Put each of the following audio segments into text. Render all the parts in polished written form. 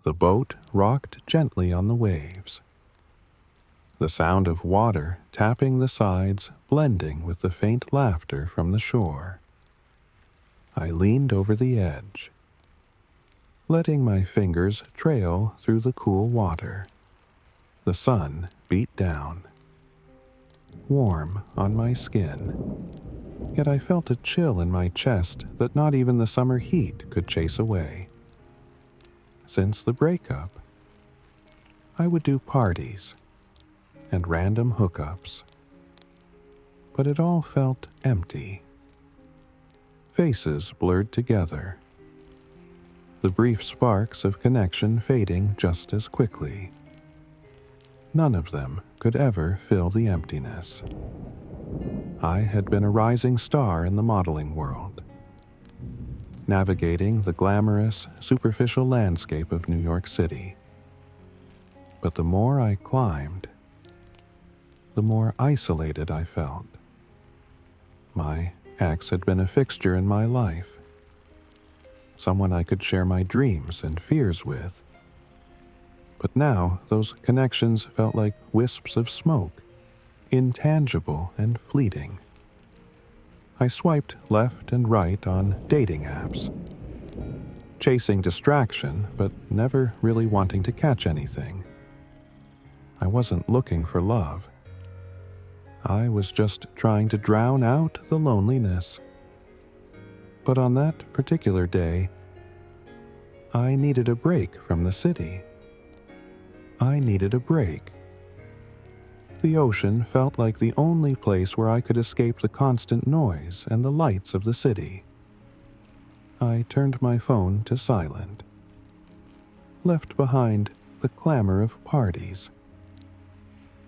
The boat rocked gently on the waves. The sound of water tapping the sides blending with the faint laughter from the shore. I leaned over the edge, letting my fingers trail through the cool water. The sun beat down, warm on my skin, yet I felt a chill in my chest that not even the summer heat could chase away. Since the breakup, I would do parties and random hookups, but it all felt empty. Faces blurred together, the brief sparks of connection fading just as quickly. None of them could ever fill the emptiness. I had been a rising star in the modeling world, navigating the glamorous, superficial landscape of New York City. But the more I climbed, the more isolated I felt. My ex had been a fixture in my life, someone I could share my dreams and fears with. But now those connections felt like wisps of smoke, intangible and fleeting. I swiped left and right on dating apps, chasing distraction but never really wanting to catch anything. I wasn't looking for love. I was just trying to drown out the loneliness. But on that particular day, I needed a break from the city. I needed a break. The ocean felt like the only place where I could escape the constant noise and the lights of the city. I turned my phone to silent, left behind the clamor of parties,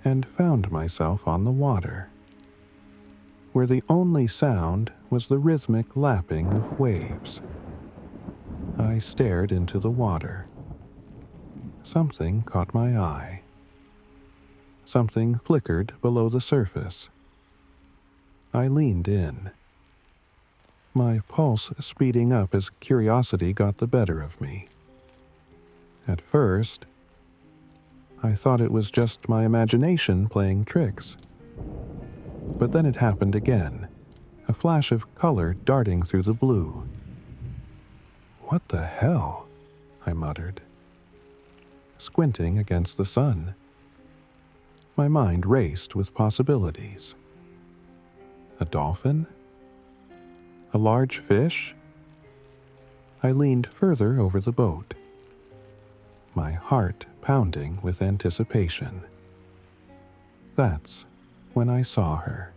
and found myself on the water, where the only sound was the rhythmic lapping of waves. I stared into the water. Something caught my eye. Something flickered below the surface. I leaned in, my pulse speeding up as curiosity got the better of me. At first, I thought it was just my imagination playing tricks. But then it happened again, a flash of color darting through the blue. "What the hell?" I muttered, squinting against the sun. My mind raced with possibilities. A dolphin? A large fish? I leaned further over the boat, my heart pounding with anticipation. That's when I saw her.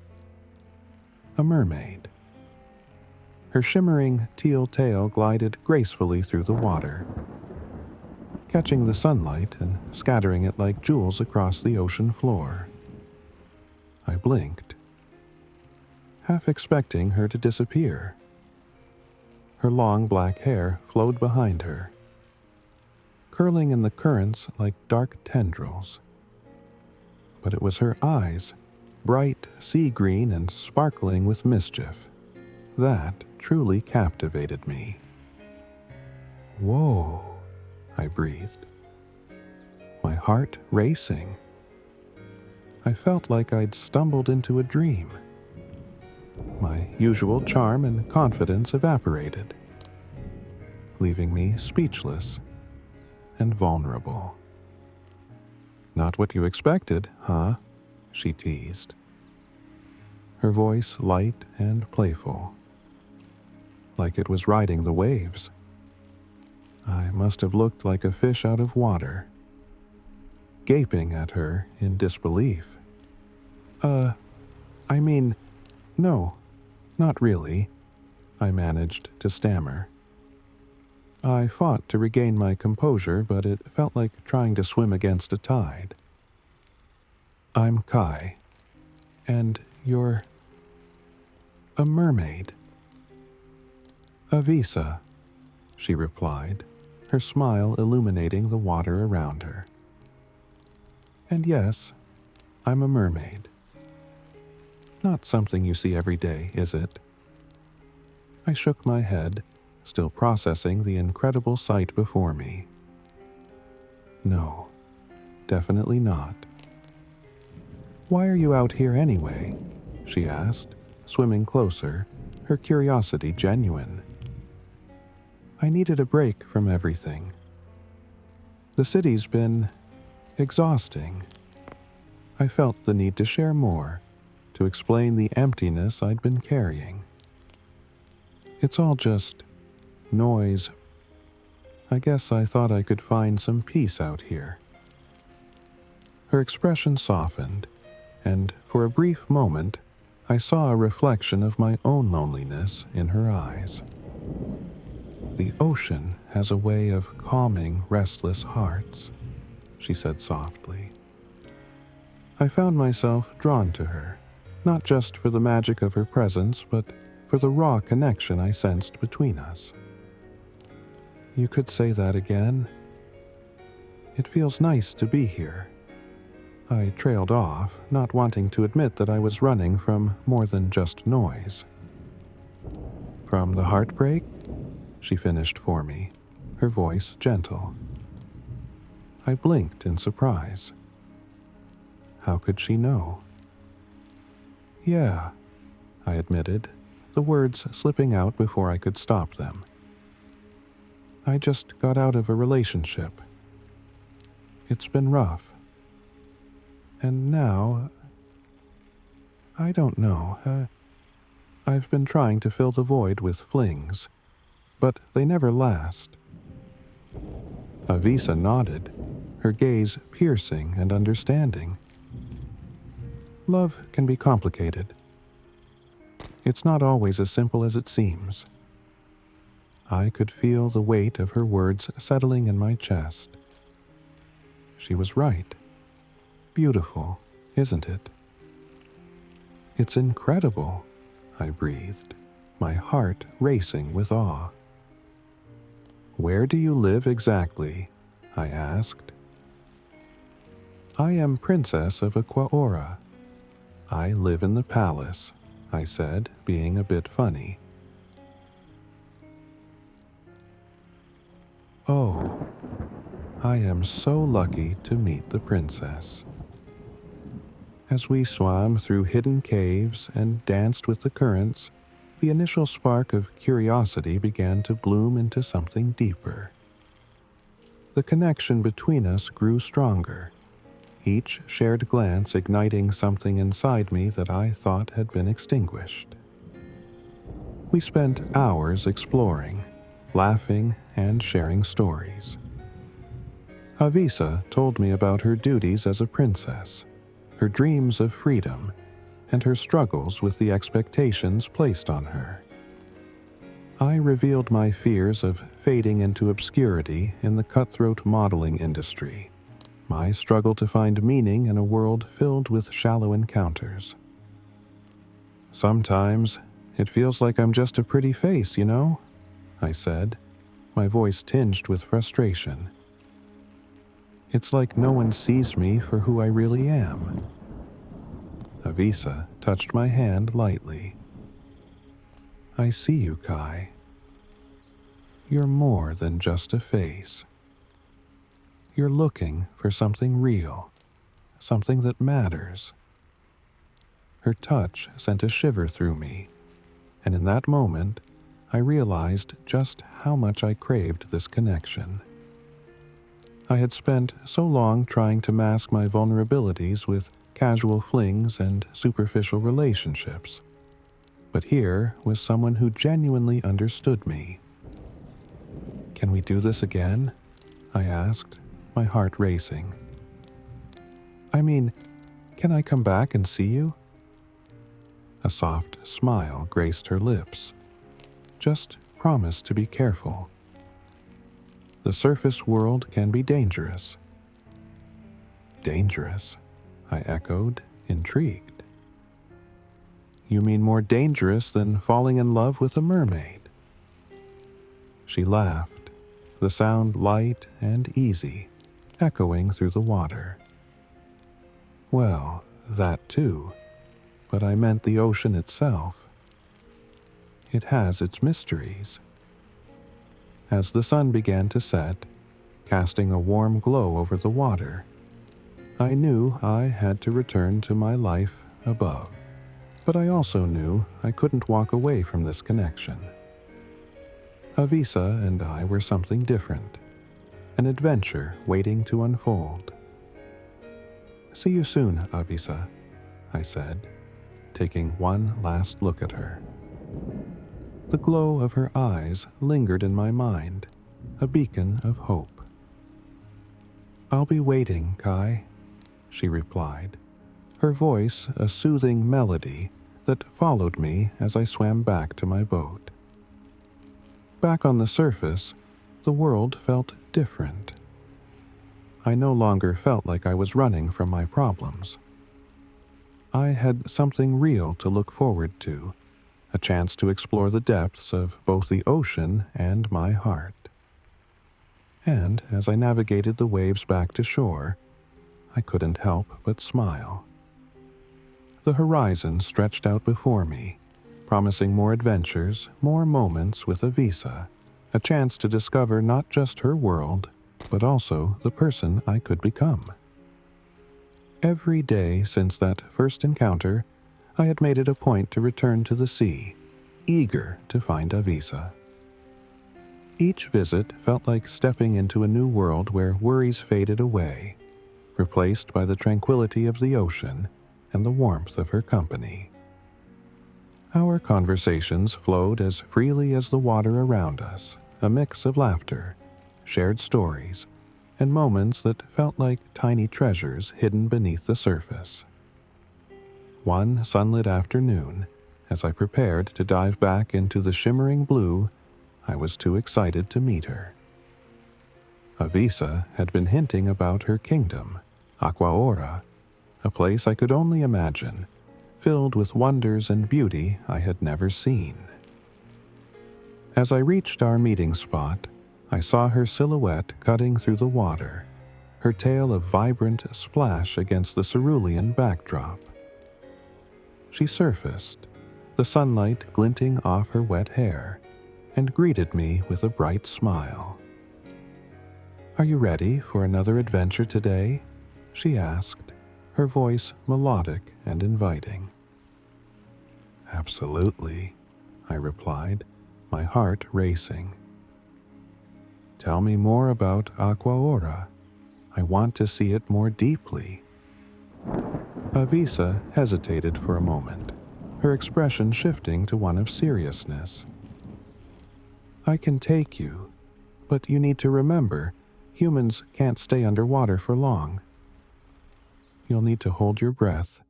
A mermaid. Her shimmering teal tail glided gracefully through the water, catching the sunlight and scattering it like jewels across the ocean floor. I blinked, half expecting her to disappear. Her long black hair flowed behind her, curling in the currents like dark tendrils. But it was her eyes, bright sea green and sparkling with mischief, that truly captivated me. "Whoa," I breathed, my heart racing. I felt like I'd stumbled into a dream. My usual charm and confidence evaporated, leaving me speechless and vulnerable. "Not what you expected, huh?" she teased, her voice light and playful, like it was riding the waves. I must have looked like a fish out of water, gaping at her in disbelief. I mean, no, not really," I managed to stammer. I fought to regain my composure, but it felt like trying to swim against a tide. "I'm Kai, and you're a mermaid." "Avisa," she replied, her smile illuminating the water around her. "And yes, I'm a mermaid. Not something you see every day, is it?" I shook my head, still processing the incredible sight before me. No, definitely not. Why are you out here anyway? She asked, swimming closer, her curiosity genuine. I needed a break from everything. The city's been exhausting. I felt the need to share more, to explain the emptiness I'd been carrying. It's all just noise. I guess I thought I could find some peace out here. Her expression softened, and for a brief moment, I saw a reflection of my own loneliness in her eyes. The ocean has a way of calming restless hearts, she said softly. I found myself drawn to her, not just for the magic of her presence, but for the raw connection I sensed between us. You could say that again. It feels nice to be here. I trailed off, not wanting to admit that I was running from more than just noise. From the heartbreak? She finished for me, her voice gentle. I blinked in surprise. How could she know? Yeah, I admitted, the words slipping out before I could stop them. I just got out of a relationship. It's been rough. And now, I don't know. I've been trying to fill the void with flings, but they never last. Avisa nodded, her gaze piercing and understanding. Love can be complicated. It's not always as simple as it seems. I could feel the weight of her words settling in my chest. She was right. Beautiful, isn't it? It's incredible, I breathed, my heart racing with awe. Where do you live exactly? I asked. I am Princess of Aquaora. I live in the palace, I said, being a bit funny. Oh, I am so lucky to meet the princess. As we swam through hidden caves and danced with the currents, the initial spark of curiosity began to bloom into something deeper. The connection between us grew stronger, each shared glance igniting something inside me that I thought had been extinguished. We spent hours exploring, laughing, and sharing stories. Avisa told me about her duties as a princess, her dreams of freedom, and her struggles with the expectations placed on her. I revealed my fears of fading into obscurity in the cutthroat modeling industry, my struggle to find meaning in a world filled with shallow encounters. Sometimes it feels like I'm just a pretty face, you know? I said, my voice tinged with frustration. It's like no one sees me for who I really am. Avisa touched my hand lightly. I see you, Kai. You're more than just a face. You're looking for something real, something that matters. Her touch sent a shiver through me, and in that moment, I realized just how much I craved this connection. I had spent so long trying to mask my vulnerabilities with casual flings and superficial relationships, but here was someone who genuinely understood me. Can we do this again? I asked, my heart racing. I mean, can I come back and see you? A soft smile graced her lips. Just promise to be careful. The surface world can be dangerous. Dangerous, I echoed, intrigued. You mean more dangerous than falling in love with a mermaid? She laughed, the sound light and easy, echoing through the water. Well, that too, but I meant the ocean itself. It has its mysteries. As the sun began to set, casting a warm glow over the water. I knew I had to return to my life above, but I also knew I couldn't walk away from this connection. Avisa and I were something different, an adventure waiting to unfold. "See you soon, Avisa," I said, taking one last look at her. The glow of her eyes lingered in my mind, a beacon of hope. "I'll be waiting, Kai," she replied, her voice a soothing melody that followed me as I swam back to my boat. Back on the surface, the world felt different. I no longer felt like I was running from my problems. I had something real to look forward to, a chance to explore the depths of both the ocean and my heart. And as I navigated the waves back to shore, I couldn't help but smile. The horizon stretched out before me, promising more adventures, more moments with Avisa, a chance to discover not just her world, but also the person I could become. Every day since that first encounter, I had made it a point to return to the sea, eager to find Avisa. Each visit felt like stepping into a new world where worries faded away, replaced by the tranquility of the ocean and the warmth of her company. Our conversations flowed as freely as the water around us, a mix of laughter, shared stories, and moments that felt like tiny treasures hidden beneath the surface. One sunlit afternoon, as I prepared to dive back into the shimmering blue, I was too excited to meet her. Avisa had been hinting about her kingdom, Aquaora, a place I could only imagine, filled with wonders and beauty I had never seen. As I reached our meeting spot, I saw her silhouette cutting through the water, her tail a vibrant splash against the cerulean backdrop. She surfaced, the sunlight glinting off her wet hair, and greeted me with a bright smile. "Are you ready for another adventure today?" she asked, her voice melodic and inviting. "Absolutely," I replied, my heart racing. "Tell me more about Aquaora. I want to see it more deeply." Avisa hesitated for a moment, her expression shifting to one of seriousness. "I can take you, but you need to remember, humans can't stay underwater for long. You'll need to hold your breath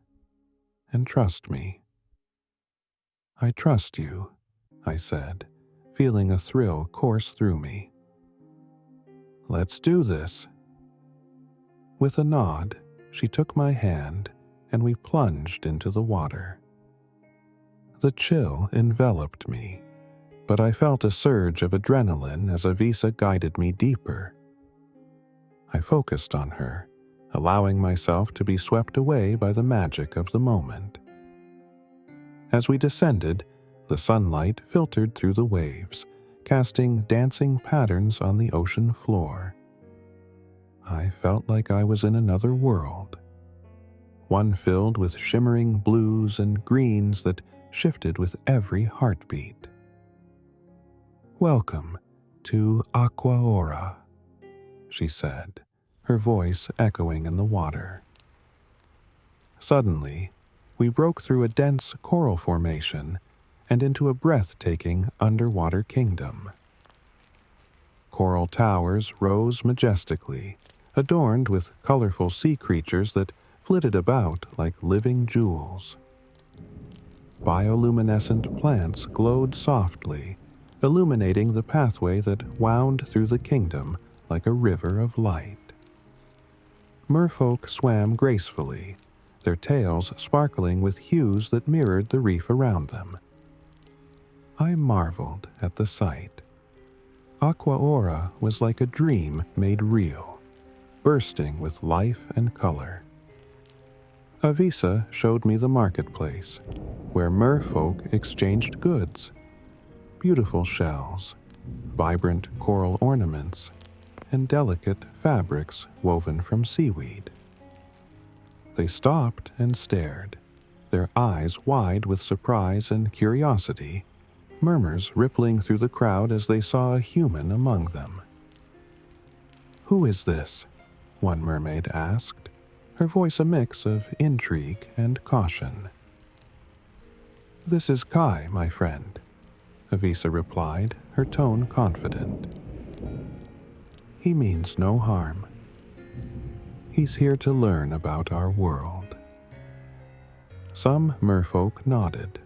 and trust me." "I trust you," I said, feeling a thrill course through me. "Let's do this." With a nod, she took my hand and we plunged into the water. The chill enveloped me, but I felt a surge of adrenaline as Avisa guided me deeper. I focused on her, allowing myself to be swept away by the magic of the moment. As we descended, the sunlight filtered through the waves, casting dancing patterns on the ocean floor. I felt like I was in another world, one filled with shimmering blues and greens that shifted with every heartbeat. "Welcome to Aquaora," she said, her voice echoing in the water. Suddenly, we broke through a dense coral formation and into a breathtaking underwater kingdom. Coral towers rose majestically, adorned with colorful sea creatures that flitted about like living jewels. Bioluminescent plants glowed softly, illuminating the pathway that wound through the kingdom like a river of light. Merfolk swam gracefully, their tails sparkling with hues that mirrored the reef around them. I marveled at the sight. Aquaora was like a dream made real, bursting with life and color. Avisa showed me the marketplace, where merfolk exchanged goods, beautiful shells, vibrant coral ornaments, and delicate fabrics woven from seaweed. They stopped and stared, their eyes wide with surprise and curiosity, murmurs rippling through the crowd as they saw a human among them. "Who is this?" one mermaid asked, her voice a mix of intrigue and caution. "This is Kai, my friend," Avisa replied, her tone confident. "He means no harm. He's here to learn about our world." Some merfolk nodded,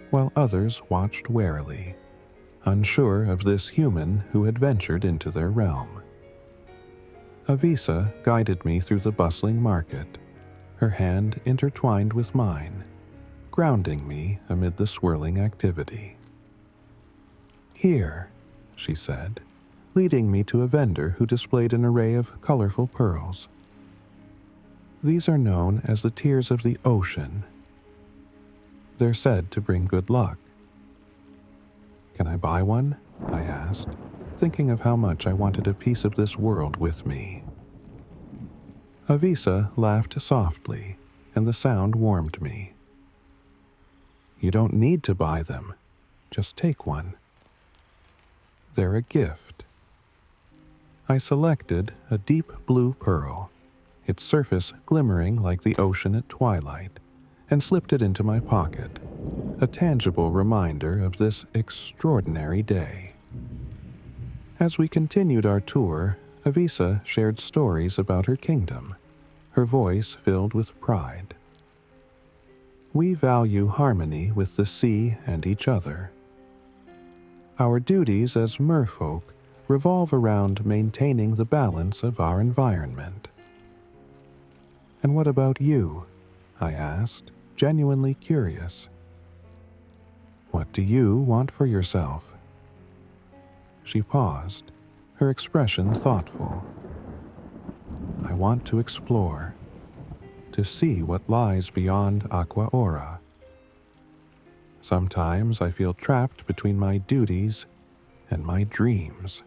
while others watched warily, unsure of this human who had ventured into their realm. Avisa guided me through the bustling market, her hand intertwined with mine, grounding me amid the swirling activity. "Here," she said, leading me to a vendor who displayed an array of colorful pearls. "These are known as the tears of the ocean. They're said to bring good luck." "Can I buy one?" I asked, thinking of how much I wanted a piece of this world with me. Avisa laughed softly, and the sound warmed me. "You don't need to buy them. Just take one. They're a gift." I selected a deep blue pearl, its surface glimmering like the ocean at twilight, and slipped it into my pocket, a tangible reminder of this extraordinary day. As we continued our tour, Avisa shared stories about her kingdom, her voice filled with pride. "We value harmony with the sea and each other. Our duties as merfolk revolve around maintaining the balance of our environment." "And what about you?" I asked, genuinely curious. "What do you want for yourself?" She paused, her expression thoughtful. "I want to explore, to see what lies beyond Aqua Aura. Sometimes I feel trapped between my duties and my dreams."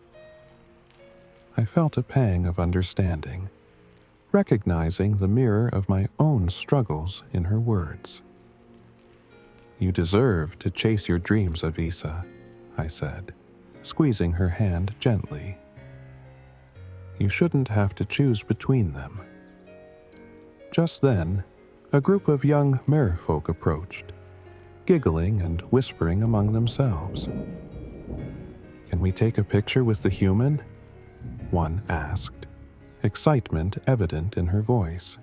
I felt a pang of understanding, recognizing the mirror of my own struggles in her words. "You deserve to chase your dreams, Avisa," I said, squeezing her hand gently. "You shouldn't have to choose between them." Just then, a group of young merfolk approached, giggling and whispering among themselves. "Can we take a picture with the human?" one asked, excitement evident in her voice.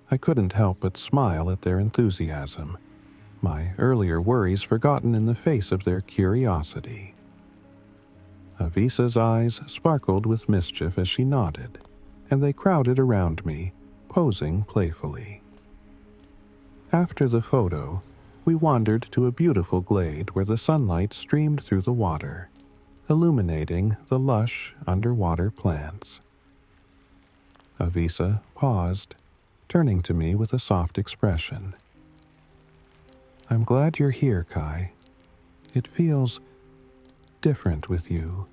I couldn't help but smile at their enthusiasm, my earlier worries forgotten in the face of their curiosity. Avisa's eyes sparkled with mischief as she nodded, and they crowded around me, posing playfully. After the photo, we wandered to a beautiful glade where the sunlight streamed through the water, illuminating the lush underwater plants. Avisa paused, turning to me with a soft expression. "I'm glad you're here, Kai. It feels different with you,"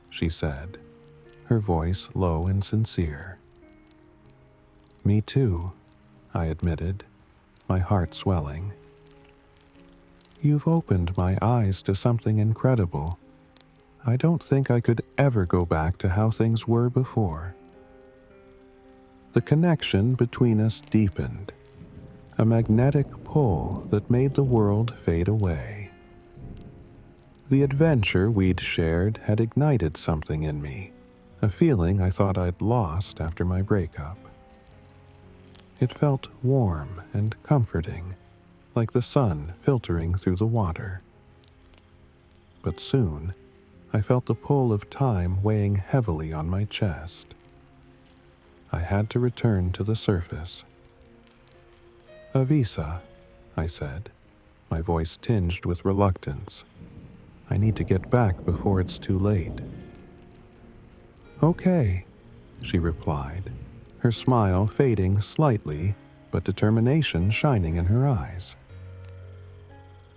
she said, her voice low and sincere. "Me too," I admitted, my heart swelling. "You've opened my eyes to something incredible. I don't think I could ever go back to how things were before." The connection between us deepened, a magnetic pull that made the world fade away. The adventure we'd shared had ignited something in me, a feeling I thought I'd lost after my breakup. It felt warm and comforting, like the sun filtering through the water. But soon, I felt the pull of time weighing heavily on my chest. I had to return to the surface. "Avisa," I said, my voice tinged with reluctance. "I need to get back before it's too late." "Okay," she replied, her smile fading slightly, but determination shining in her eyes.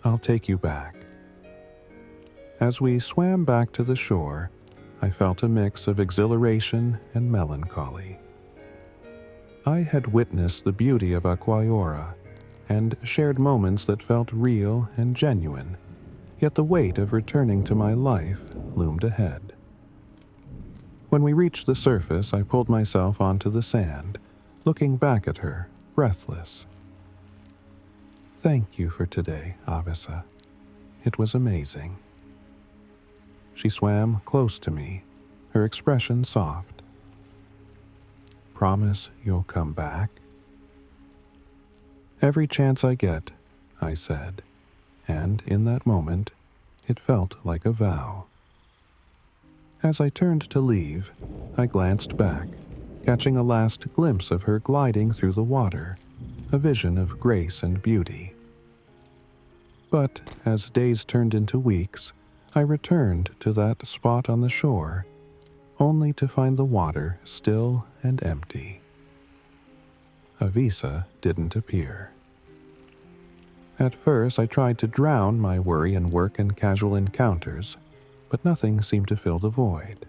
"I'll take you back." As we swam back to the shore, I felt a mix of exhilaration and melancholy. I had witnessed the beauty of Aquaiora and shared moments that felt real and genuine, yet the weight of returning to my life loomed ahead. When we reached the surface, I pulled myself onto the sand, looking back at her, breathless. "Thank you for today, Avisa. It was amazing." She swam close to me, her expression soft. "Promise you'll come back?" "Every chance I get," I said, and in that moment, it felt like a vow. As I turned to leave, I glanced back, catching a last glimpse of her gliding through the water, a vision of grace and beauty. But as days turned into weeks, I returned to that spot on the shore, only to find the water still and empty. Avisa didn't appear. At first, I tried to drown my worry in work and casual encounters, but nothing seemed to fill the void.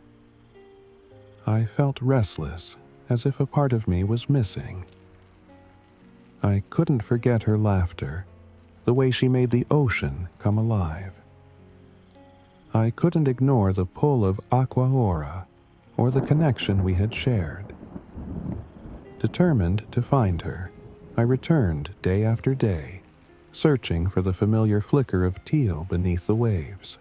I felt restless, as if a part of me was missing. I couldn't forget her laughter, the way she made the ocean come alive. I couldn't ignore the pull of Aquaora or the connection we had shared. Determined to find her, I returned day after day, searching for the familiar flicker of teal beneath the waves.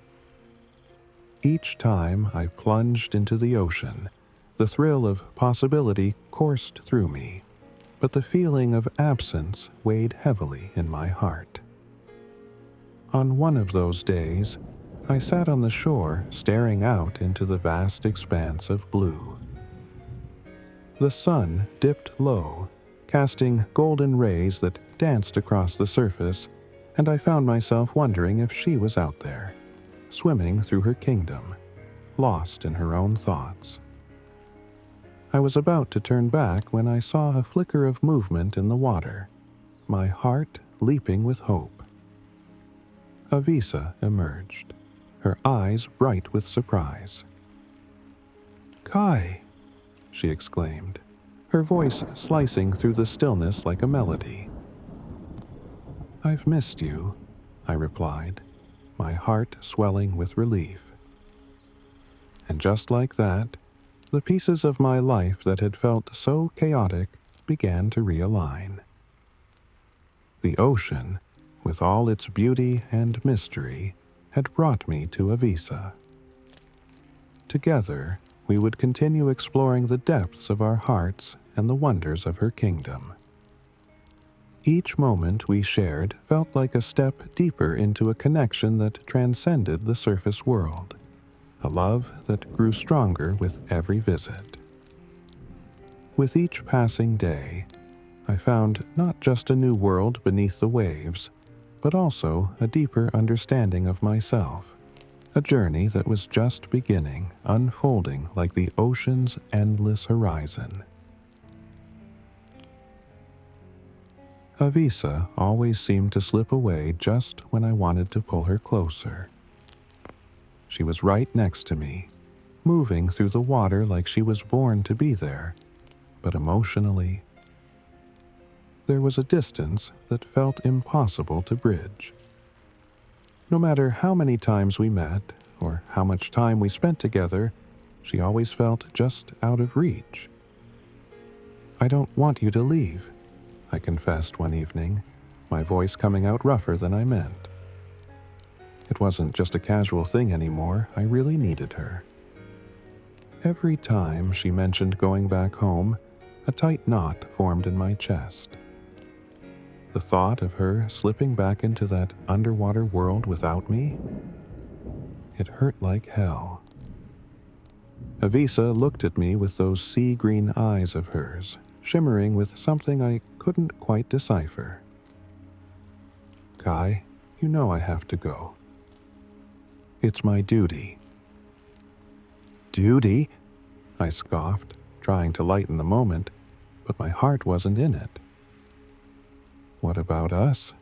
Each time I plunged into the ocean, the thrill of possibility coursed through me, but the feeling of absence weighed heavily in my heart. On one of those days, I sat on the shore staring out into the vast expanse of blue. The sun dipped low, casting golden rays that danced across the surface, and I found myself wondering if she was out there, swimming through her kingdom, lost in her own thoughts. I was about to turn back when I saw a flicker of movement in the water, my heart leaping with hope. Avisa emerged, her eyes bright with surprise. "Kai!" she exclaimed, her voice slicing through the stillness like a melody. "I've missed you," I replied, my heart swelling with relief. And just like that, the pieces of my life that had felt so chaotic began to realign. The ocean, with all its beauty and mystery, had brought me to Avisa. Together, we would continue exploring the depths of our hearts and the wonders of her kingdom. Each moment we shared felt like a step deeper into a connection that transcended the surface world, a love that grew stronger with every visit. With each passing day, I found not just a new world beneath the waves, but also a deeper understanding of myself, a journey that was just beginning, unfolding like the ocean's endless horizon. Avisa always seemed to slip away just when I wanted to pull her closer. She was right next to me, moving through the water like she was born to be there, but emotionally, there was a distance that felt impossible to bridge. No matter how many times we met, or how much time we spent together, she always felt just out of reach. "I don't want you to leave," I confessed one evening, my voice coming out rougher than I meant. It wasn't just a casual thing anymore, I really needed her. Every time she mentioned going back home, a tight knot formed in my chest. The thought of her slipping back into that underwater world without me, it hurt like hell. Avisa looked at me with those sea-green eyes of hers, shimmering with something I couldn't quite decipher. "Kai, you know I have to go. It's my duty." "Duty?" I scoffed, trying to lighten the moment, but my heart wasn't in it. "What about us?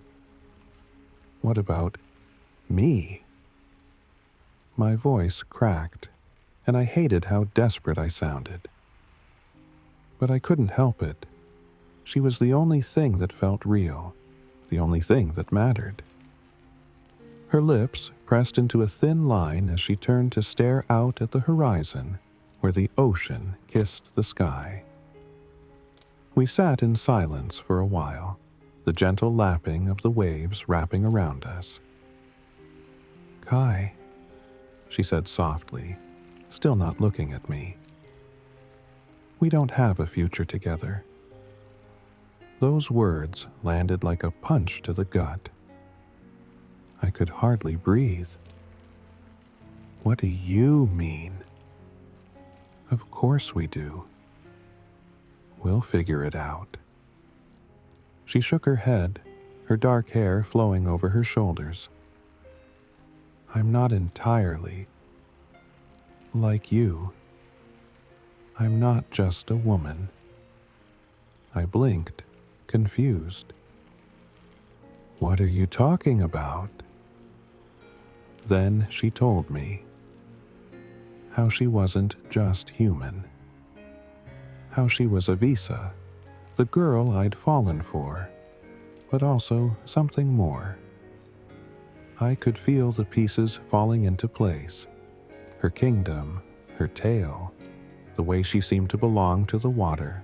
What about me?" My voice cracked, and I hated how desperate I sounded. But I couldn't help it. She was the only thing that felt real, the only thing that mattered. Her lips pressed into a thin line as she turned to stare out at the horizon, where the ocean kissed the sky. We sat in silence for a while, the gentle lapping of the waves wrapping around us. "Kai," she said softly, still not looking at me. "We don't have a future together." Those words landed like a punch to the gut. I could hardly breathe. "What do you mean?" "Of course we do. We'll figure it out." She shook her head, her dark hair flowing over her shoulders. "I'm not entirely like you. I'm not just a woman." I blinked, confused. "What are you talking about?" Then she told me how she wasn't just human. How she was Avisa, the girl I'd fallen for, but also something more. I could feel the pieces falling into place. Her kingdom, her tale, the way she seemed to belong to the water.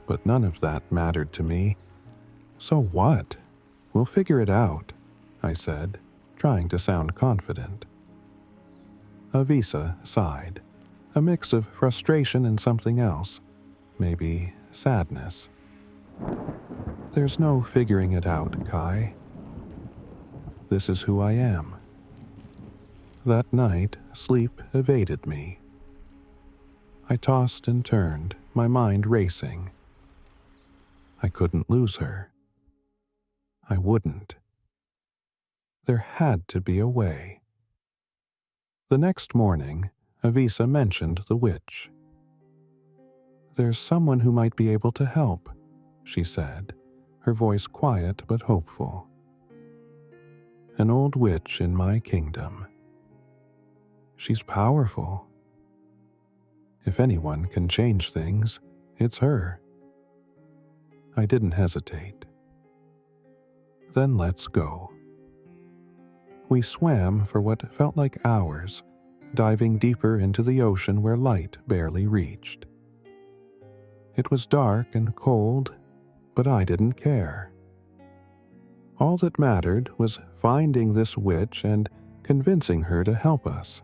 But none of that mattered to me. "So what? We'll figure it out," I said, trying to sound confident. Avisa sighed, a mix of frustration and something else, maybe sadness. "There's no figuring it out, Kai. This is who I am." That night, sleep evaded me. I tossed and turned, my mind racing. I couldn't lose her. I wouldn't. There had to be a way. The next morning, Avisa mentioned the witch. "There's someone who might be able to help," she said, her voice quiet but hopeful. "An old witch in my kingdom. She's powerful. If anyone can change things, it's her." I didn't hesitate. "Then let's go." We swam for what felt like hours, diving deeper into the ocean where light barely reached. It was dark and cold, but I didn't care. All that mattered was finding this witch and convincing her to help us.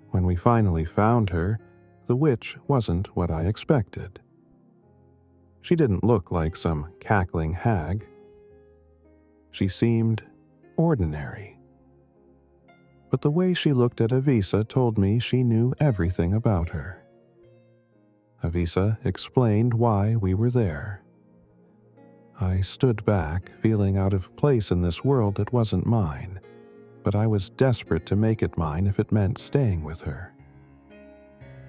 When we finally found her, the witch wasn't what I expected. She didn't look like some cackling hag. She seemed ordinary. But the way she looked at Avisa told me she knew everything about her. Avisa explained why we were there. I stood back, feeling out of place in this world that wasn't mine, but I was desperate to make it mine if it meant staying with her.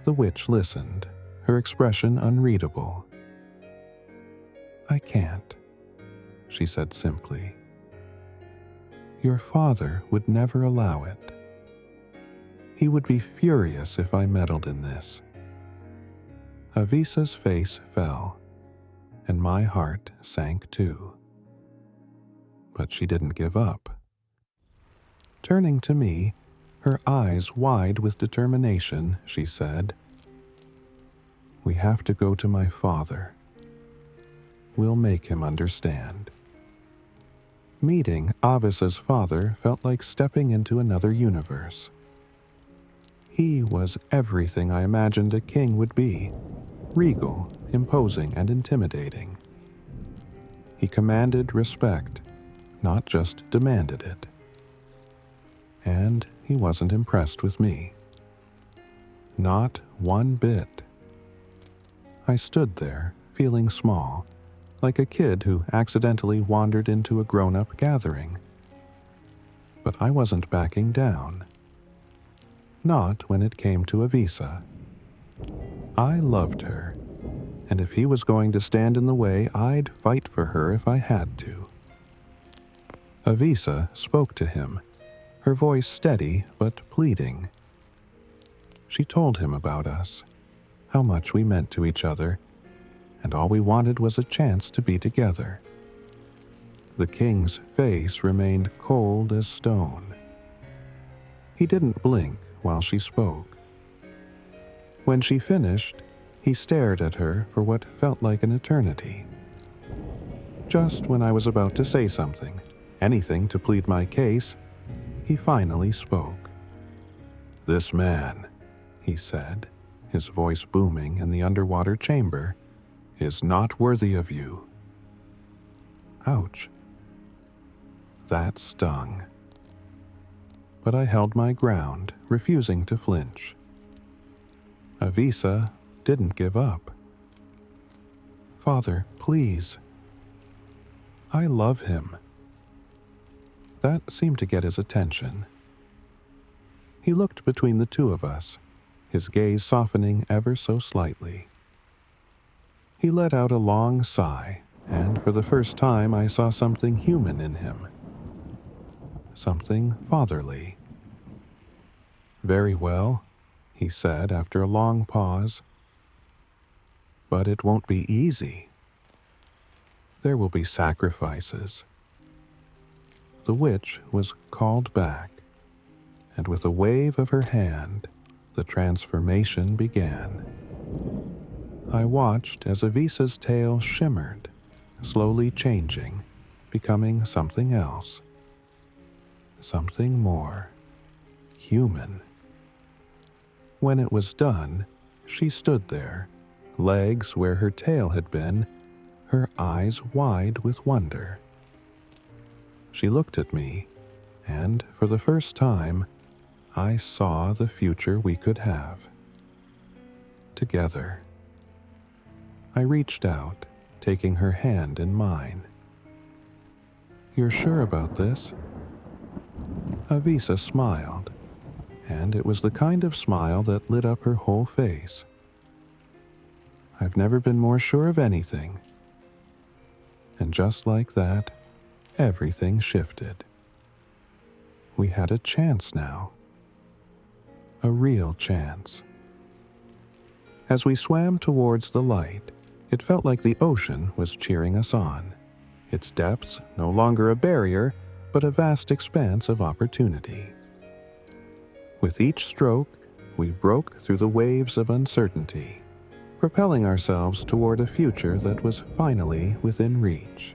The witch listened, her expression unreadable. "I can't," she said simply. "Your father would never allow it. He would be furious if I meddled in this." Avisa's face fell, and my heart sank too. But she didn't give up. Turning to me, her eyes wide with determination, she said, "We have to go to my father. We'll make him understand." Meeting Avisa's father felt like stepping into another universe. He was everything I imagined a king would be, regal, imposing, and intimidating. He commanded respect, not just demanded it. And he wasn't impressed with me. Not one bit. I stood there, feeling small, like a kid who accidentally wandered into a grown-up gathering. But I wasn't backing down. Not when it came to Avisa. I loved her, and if he was going to stand in the way, I'd fight for her if I had to. Avisa spoke to him, her voice steady but pleading. She told him about us, how much we meant to each other, and all we wanted was a chance to be together. The king's face remained cold as stone. He didn't blink while she spoke. When she finished, he stared at her for what felt like an eternity. Just when I was about to say something, anything to plead my case, he finally spoke. "This man," he said, his voice booming in the underwater chamber, "is not worthy of you." Ouch. That stung. But I held my ground, refusing to flinch. Avisa didn't give up. "Father, please. I love him." That seemed to get his attention. He looked between the two of us, his gaze softening ever so slightly. He let out a long sigh, and for the first time I saw something human in him. Something fatherly. "Very well," he said after a long pause. "But it won't be easy. There will be sacrifices." The witch was called back, and with a wave of her hand, the transformation began. I watched as Avisa's tail shimmered, slowly changing, becoming something else. Something more human. When it was done, she stood there, legs where her tail had been, her eyes wide with wonder. She looked at me, and for the first time, I saw the future we could have. Together. I reached out, taking her hand in mine. "You're sure about this?" Avisa smiled, and it was the kind of smile that lit up her whole face. "I've never been more sure of anything." And just like that, everything shifted. We had a chance now. A real chance. As we swam towards the light, it felt like the ocean was cheering us on, its depths no longer a barrier, but a vast expanse of opportunity. With each stroke, we broke through the waves of uncertainty, propelling ourselves toward a future that was finally within reach.